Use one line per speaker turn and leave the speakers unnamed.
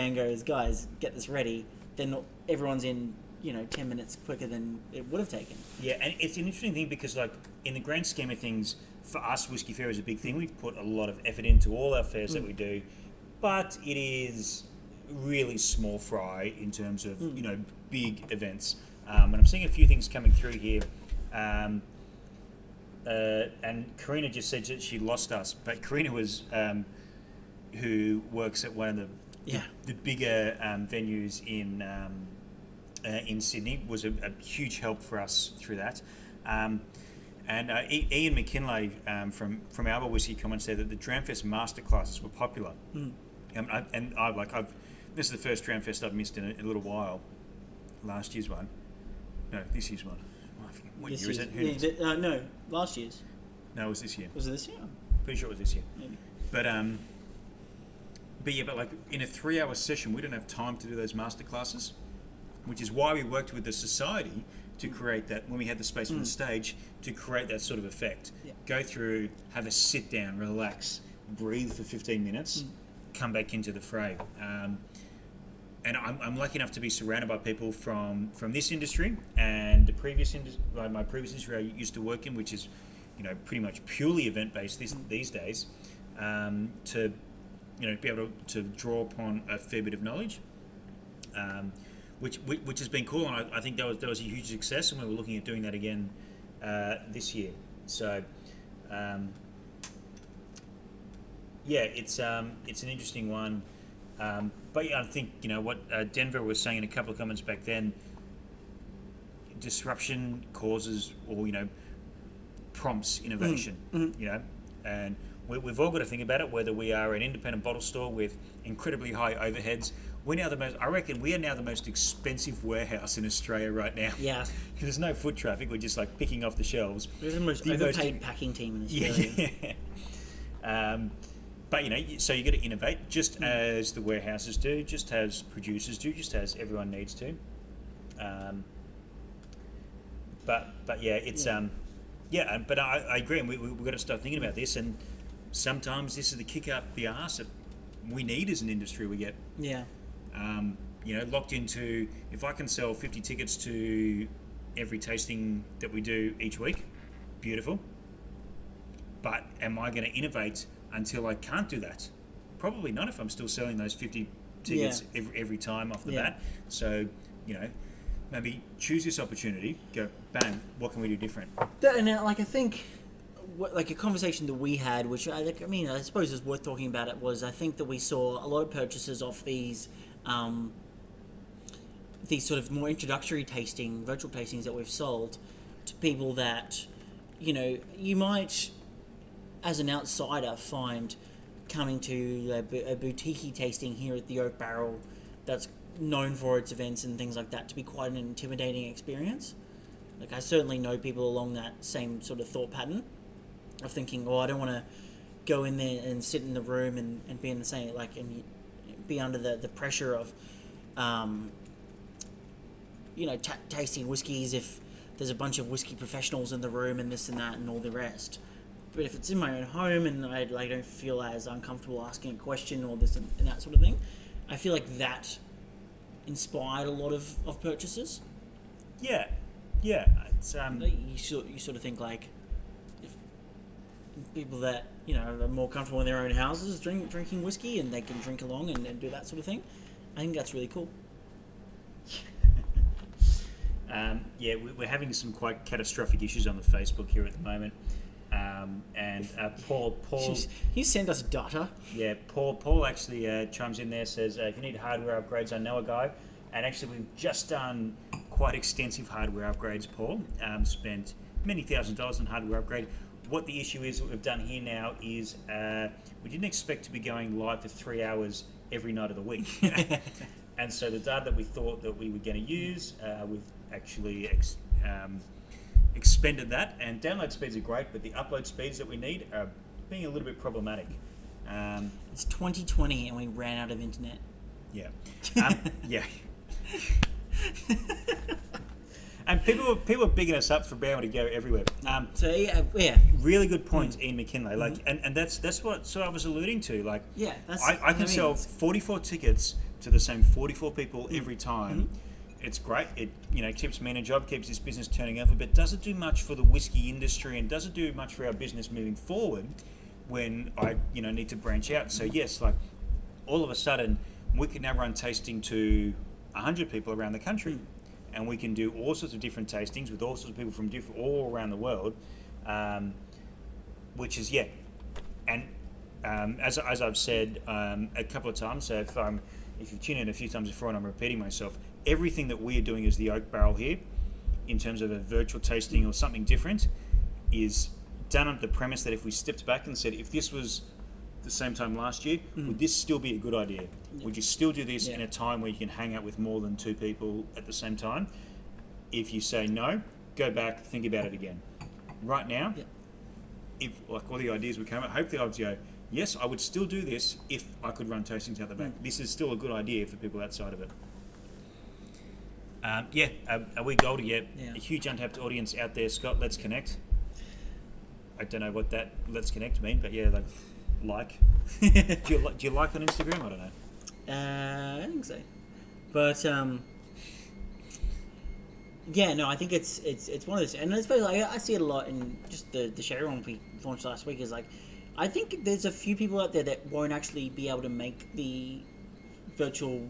man goes, guys, get this ready, then everyone's in, 10 minutes quicker than it would have taken.
Yeah, and it's an interesting thing because, like, in the grand scheme of things, for us, Whiskey Fair is a big thing. We put a lot of effort into all our fairs that we do, but it is really small fry in terms of, big events. And I'm seeing a few things coming through here. And Karina just said that she lost us, but Karina was, who works at one of the bigger venues in Sydney, was a huge help for us through that. And Ian McKinlay from Alba Whiskey Commons said that the Dramfest masterclasses were popular. This is the first Dramfest I've missed in a little while. Last year's one. No, this year's one. Oh, I forget. What year is it?
No, last year's.
No, it was this year.
Was it this year?
Pretty sure it was this year.
Maybe.
But like in a 3-hour session, we don't have time to do those masterclasses, which is why we worked with the society to create that, when we had the space on the stage, to create that sort of effect.
Yeah.
Go through, have a sit down, relax, breathe for 15 minutes, come back into the fray. And I'm lucky enough to be surrounded by people from this industry and the previous industry, like my previous industry I used to work in, which is, pretty much purely event based these days, to be able to draw upon a fair bit of knowledge, which has been cool, and I think that was a huge success, and we were looking at doing that again this year. So, it's an interesting one. But I think, what Denver was saying in a couple of comments back then, disruption causes or, prompts innovation, and we've all got to think about it, whether we are an independent bottle store with incredibly high overheads. I reckon we are now the most expensive warehouse in Australia right now.
Yeah.
Because there's no foot traffic, we're just like picking off the shelves.
We're the most overpaid packing team in Australia.
Yeah. But, so you got to innovate, just as the warehouses do, just as producers do, just as everyone needs to. But I agree, and we've got to start thinking about this, and sometimes this is the kick up the arse that we need as an industry. We get, locked into, if I can sell 50 tickets to every tasting that we do each week, beautiful. But am I going to innovate until I can't do that? Probably not, if I'm still selling those 50 tickets every time off the bat. So, maybe choose this opportunity, go, bang, what can we do different?
And I think, like a conversation that we had, which I suppose is worth talking about, it was, I think that we saw a lot of purchases off these sort of more introductory virtual tastings that we've sold to people that, you might, as an outsider, find coming to a boutique tasting here at the Oak Barrel that's known for its events and things like that to be quite an intimidating experience. Like, I certainly know people along that same sort of thought pattern of thinking, I don't want to go in there and sit in the room and be in the same, and be under the pressure of, tasting whiskies if there's a bunch of whiskey professionals in the room and this and that and all the rest. But if it's in my own home and I don't feel as uncomfortable asking a question or this and that sort of thing, I feel like that inspired a lot of purchases.
Yeah. It's,
you sort of think, like, if people that are more comfortable in their own houses drinking whiskey and they can drink along and do that sort of thing, I think that's really cool.
We're having some quite catastrophic issues on the Facebook here at the moment. And Paul,
you send us data.
Yeah, Paul actually chimes in there, says if you need hardware upgrades, I know a guy. And actually, we've just done quite extensive hardware upgrades, Paul. Spent many $1,000s on hardware upgrade. What the issue is, what we've done here now is we didn't expect to be going live for 3 hours every night of the week. And so the data that we thought that we were going to use, we've actually expended that, and download speeds are great, but the upload speeds that we need are being a little bit problematic.
It's 2020 and we ran out of internet.
Yeah. And people are bigging us up for being able to go everywhere. Really good point, Ian McKinlay. Like, and that's what I was alluding to. Like,
that's
I can sell 44 tickets to the same 44 people every time, it's great. It keeps me in a job, keeps this business turning over, but does it do much for the whiskey industry and does it do much for our business moving forward when I need to branch out? So yes, like all of a sudden we can now run tasting to 100 people around the country, and we can do all sorts of different tastings with all sorts of people from all around the world, which is and as I've said a couple of times, so if you've tuned in a few times before and I'm repeating myself, everything that we are doing as the Oak Barrel here, in terms of a virtual tasting or something different, is done on the premise that if we stepped back and said, if this was the same time last year, would this still be a good idea? Would you still do this in a time where you can hang out with more than 2 people at the same time? If you say no, go back, think about it again. Right now, if like all the ideas we came up, hopefully I would go, yes, I would still do this if I could run tastings out the back. This is still a good idea for people outside of it. Are we Goldie? Yeah. A huge untapped audience out there, Scott. Let's connect. I don't know what that "let's connect" mean, but yeah, like. do you like on Instagram? I don't know.
I think so, but I think it's one of those, and especially I see it a lot in just the sherry one we launched last week. Is like, I think there's a few people out there that won't actually be able to make the virtual